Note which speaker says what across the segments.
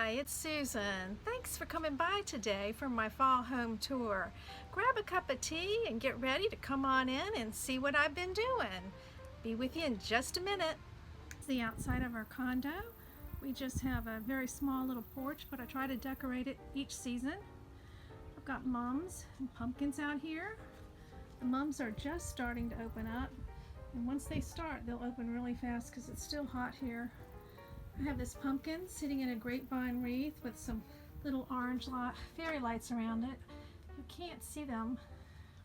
Speaker 1: Hi, it's Susan. Thanks for coming by today for my fall home tour. Grab a cup of tea and get ready to come on in and see what I've been doing. Be with you in just a minute. It's the outside of our condo. We just have a very small little porch, but I try to decorate it each season. I've got mums and pumpkins out here. The mums are just starting to open up, and once they start, they'll open really fast because it's still hot here. I have this pumpkin sitting in a grapevine wreath with some little orange fairy lights around it. You can't see them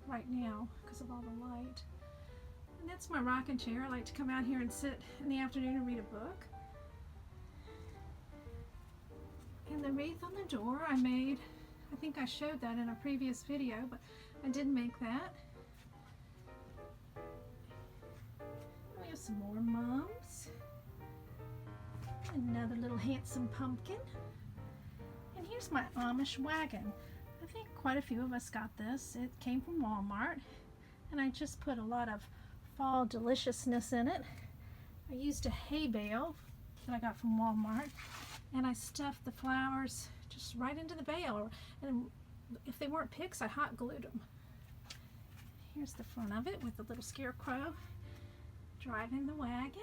Speaker 1: right now because of all the light. And that's my rocking chair. I like to come out here and sit in the afternoon and read a book. And the wreath on the door I made, I think I showed that in a previous video, but I did make that. We have some more mums. Another little handsome pumpkin. And here's my Amish wagon. I think quite a few of us got this. It came from Walmart, and I just put a lot of fall deliciousness in it. I used a hay bale that I got from Walmart, and I stuffed the flowers just right into the bale. And if they weren't picks, I hot glued them. Here's the front of it with the little scarecrow driving the wagon.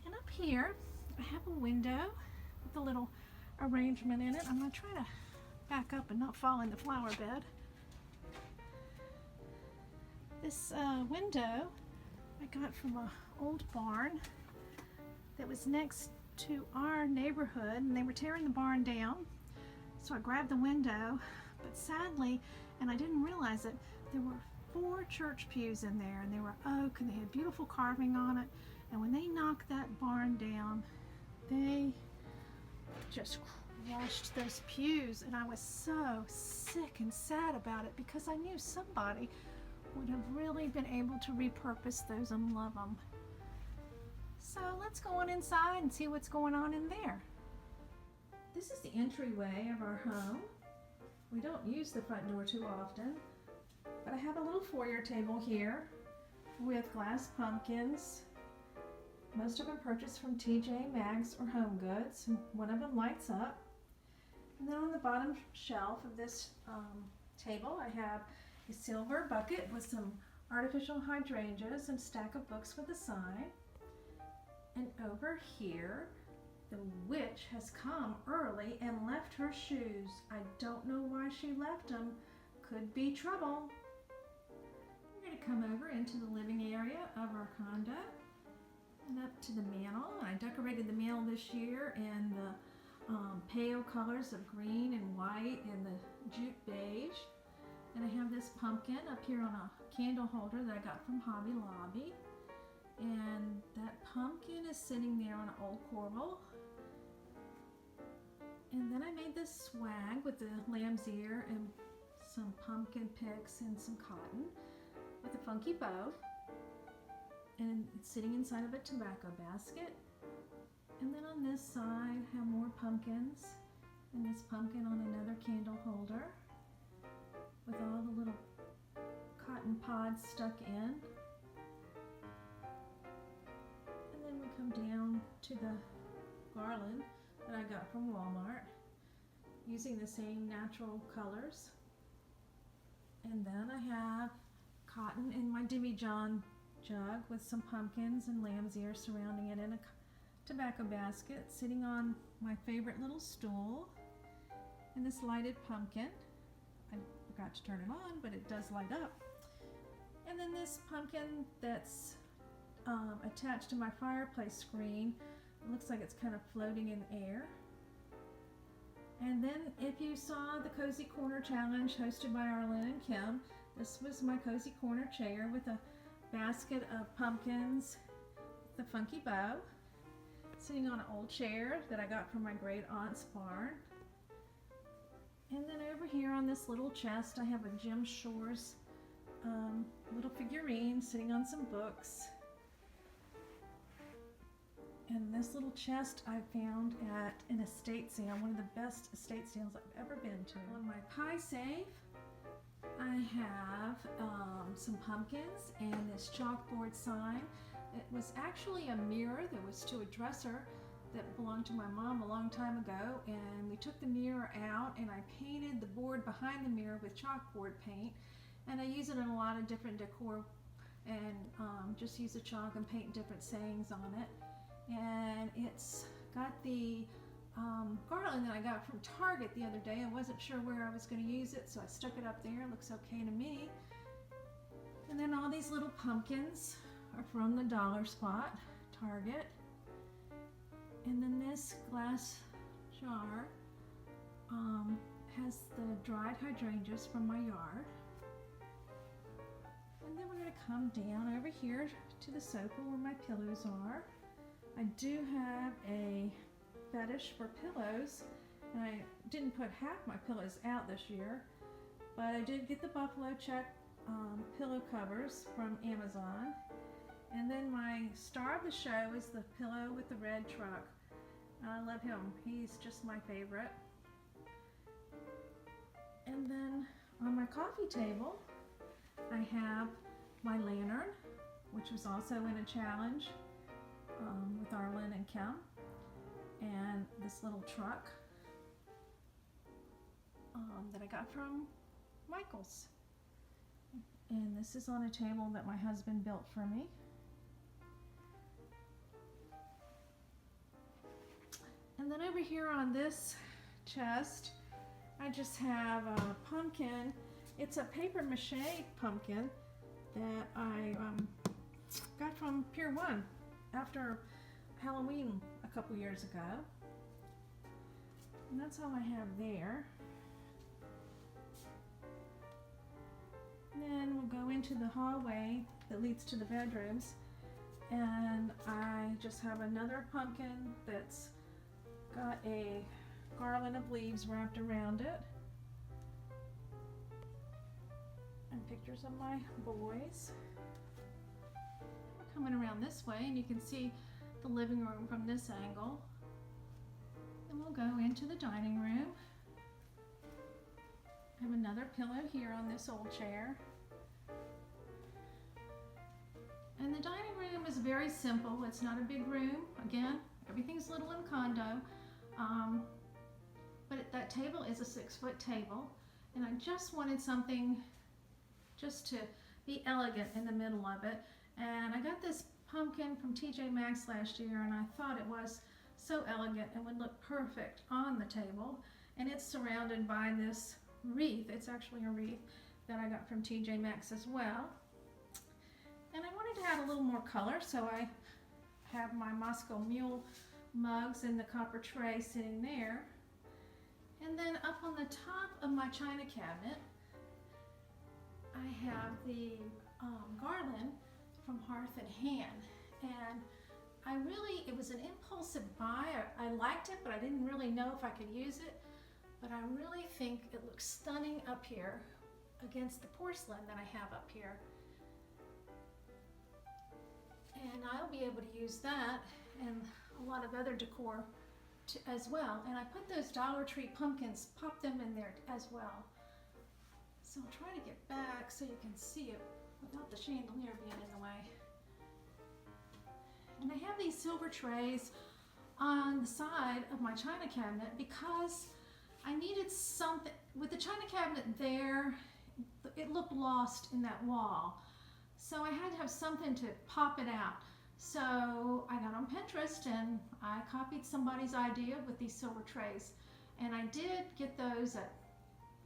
Speaker 1: And up here, I have a window with a little arrangement in it. I'm going to try to back up and not fall in the flower bed. This window I got from an old barn that was next to our neighborhood, and they were tearing the barn down. So I grabbed the window, but sadly, and I didn't realize it, there were 4 church pews in there, and they were oak, and they had beautiful carving on it. And when they knocked that barn down, they just crushed those pews, and I was so sick and sad about it because I knew somebody would have really been able to repurpose those and love them. So let's go on inside and see what's going on in there. This is the entryway of our home. We don't use the front door too often, but I have a little foyer table here with glass pumpkins. Most of them purchased from TJ Maxx or Home Goods, and one of them lights up. And then on the bottom shelf of this table, I have a silver bucket with some artificial hydrangeas and a stack of books with a sign. And over here, the witch has come early and left her shoes. I don't know why she left them. Could be trouble. We're going to come over into the living area of our condo. And up to the mantle. I decorated the mantle this year in the pale colors of green and white and the jute beige. And I have this pumpkin up here on a candle holder that I got from Hobby Lobby. And that pumpkin is sitting there on an old corbel. And then I made this swag with the lamb's ear and some pumpkin picks and some cotton with a funky bow. And it's sitting inside of a tobacco basket. And then on this side, I have more pumpkins, and this pumpkin on another candle holder with all the little cotton pods stuck in. And then we come down to the garland that I got from Walmart, using the same natural colors. And then I have cotton in my demijohn jug with some pumpkins and lamb's ear surrounding it in a tobacco basket, sitting on my favorite little stool. And this lighted pumpkin, I forgot to turn it on, but it does light up. And then this pumpkin that's attached to my fireplace screen, it looks like it's kind of floating in the air. And then if you saw the Cozy Corner Challenge hosted by Arlen and Kim, this was my Cozy Corner chair with a basket of pumpkins, the funky bow, sitting on an old chair that I got from my great aunt's barn. And then over here on this little chest, I have a Jim Shores little figurine sitting on some books. And this little chest I found at an estate sale, one of the best estate sales I've ever been to. On my pie safe, I have some pumpkins and this chalkboard sign. It was actually a mirror that was to a dresser that belonged to my mom a long time ago, and we took the mirror out and I painted the board behind the mirror with chalkboard paint, and I use it in a lot of different decor, and just use the chalk and paint different sayings on it. And it's got the garland that I got from Target the other day. I wasn't sure where I was going to use it, so I stuck it up there. It looks okay to me. And then all these little pumpkins are from the Dollar Spot, Target. And then this glass jar has the dried hydrangeas from my yard. And then we're going to come down over here to the sofa where my pillows are. I do have a fetish for pillows, and I didn't put half my pillows out this year, but I did get the buffalo check pillow covers from Amazon. And then my star of the show is the pillow with the red truck. I love him. He's just my favorite. And then on my coffee table, I have my lantern, which was also in a challenge with Arlen and Kim, and this little truck that I got from Michael's. And this is on a table that my husband built for me. And then over here on this chest, I just have a pumpkin. It's a paper mache pumpkin that I got from Pier 1 after Halloween a couple years ago. And that's all I have there. Then we'll go into the hallway that leads to the bedrooms, and I just have another pumpkin that's got a garland of leaves wrapped around it, and pictures of my boys. We're coming around this way, and you can see the living room from this angle. Then we'll go into the dining room. I have another pillow here on this old chair. And the dining room is very simple. It's not a big room. Again, everything's little in condo. But that table is a 6-foot table. And I just wanted something just to be elegant in the middle of it. And I got this pumpkin from TJ Maxx last year, and I thought it was so elegant and would look perfect on the table. And it's surrounded by this wreath. It's actually a wreath that I got from TJ Maxx as well. And I wanted to add a little more color, so I have my Moscow Mule mugs in the copper tray sitting there. And then up on the top of my china cabinet, I have the garland from Hearth and Hand. And it was an impulsive buy. I liked it, but I didn't really know if I could use it. But I really think it looks stunning up here against the porcelain that I have up here. And I'll be able to use that and a lot of other decor as well. And I put those Dollar Tree pumpkins, pop them in there as well. So I'll try to get back so you can see it without the chandelier being in the way. And I have these silver trays on the side of my china cabinet because I needed something. With the china cabinet there, it looked lost in that wall. So I had to have something to pop it out. So I got on Pinterest and I copied somebody's idea with these silver trays. And I did get those at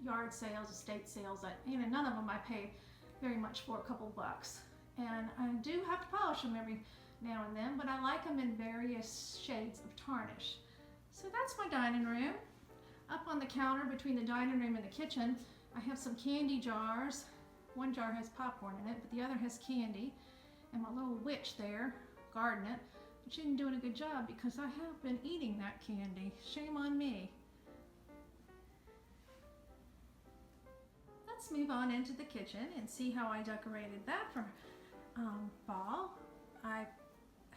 Speaker 1: yard sales, estate sales. None of them I paid very much for, a couple bucks. And I do have to polish them every now and then, but I like them in various shades of tarnish. So that's my dining room. Up on the counter between the dining room and the kitchen, I have some candy jars. One jar has popcorn in it, but the other has candy. And my little witch there, guarding it, but she isn't doing a good job because I have been eating that candy. Shame on me. Let's move on into the kitchen and see how I decorated that for fall. I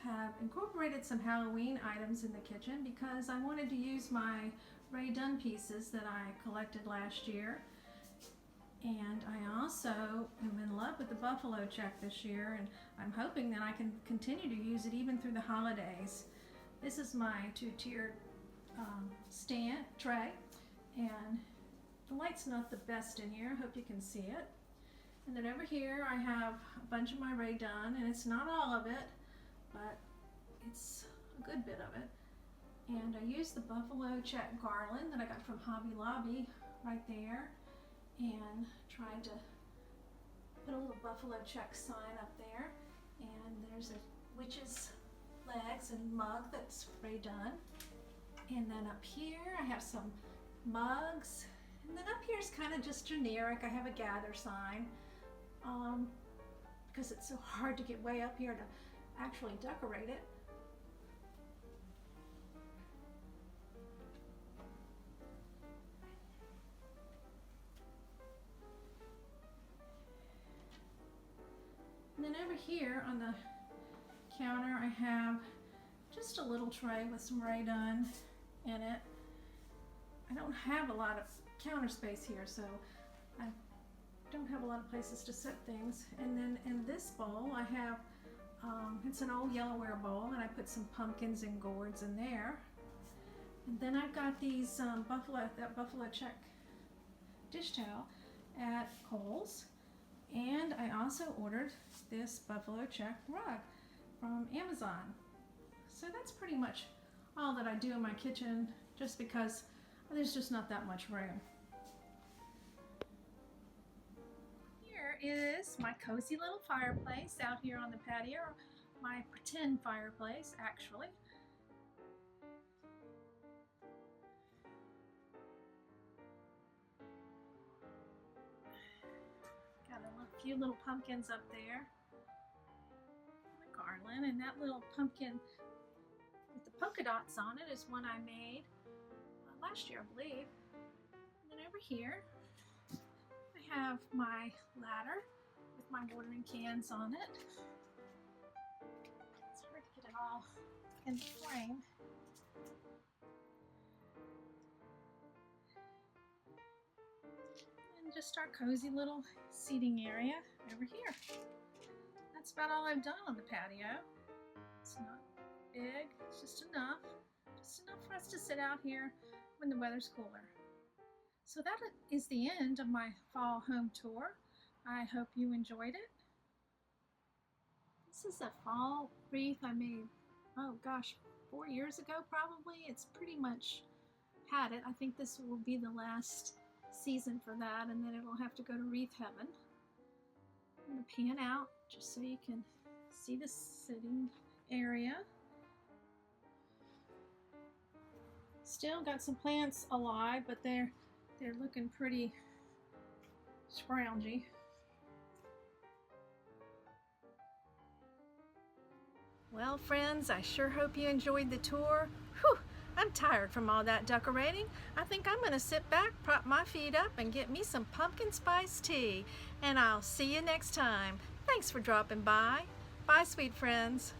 Speaker 1: have incorporated some Halloween items in the kitchen because I wanted to use my Ray Dunn pieces that I collected last year. And I also am in love with the buffalo check this year, and I'm hoping that I can continue to use it even through the holidays. This is my two-tiered stand tray, and the light's not the best in here. I hope you can see it. And then over here I have a bunch of my Ray done, and it's not all of it, but it's a good bit of it. And I used the buffalo check garland that I got from Hobby Lobby right there, and tried to put a little buffalo check sign up there. And there's a witch's legs and mug that's Ray done. And then up here I have some mugs. And then up here is kind of just generic. I have a gather sign because it's so hard to get way up here to actually decorate it. And then over here on the counter I have just a little tray with some Ray done in it. I don't have a lot of counter space here, so I don't have a lot of places to set things. And then in this bowl I have, it's an old Yellowware bowl, and I put some pumpkins and gourds in there. And then I've got these buffalo check dish towel at Kohl's. And I also ordered this buffalo check rug from Amazon. So that's pretty much all that I do in my kitchen, just because there's just not that much room. Here is my cozy little fireplace out here on the patio, my pretend fireplace actually. Got a few little pumpkins up there, the garland, and that little pumpkin with the polka dots on it is one I made last year, I believe. And then over here I have my ladder with my watering cans on it. It's hard to get it all in frame. And just our cozy little seating area over here. That's about all I've done on the patio. It's not big, it's just enough for us to sit out here when the weather's cooler. So that is the end of my fall home tour. I hope you enjoyed it. This is a fall wreath I made, oh gosh, 4 years ago probably. It's pretty much had it. I think this will be the last season for that, and then it'll have to go to wreath heaven. I'm going to pan out just so you can see the sitting area. Still got some plants alive, but they're looking pretty scroungy. Well, friends, I sure hope you enjoyed the tour. Whew, I'm tired from all that decorating. I think I'm gonna sit back, prop my feet up, and get me some pumpkin spice tea. And I'll see you next time. Thanks for dropping by. Bye, sweet friends.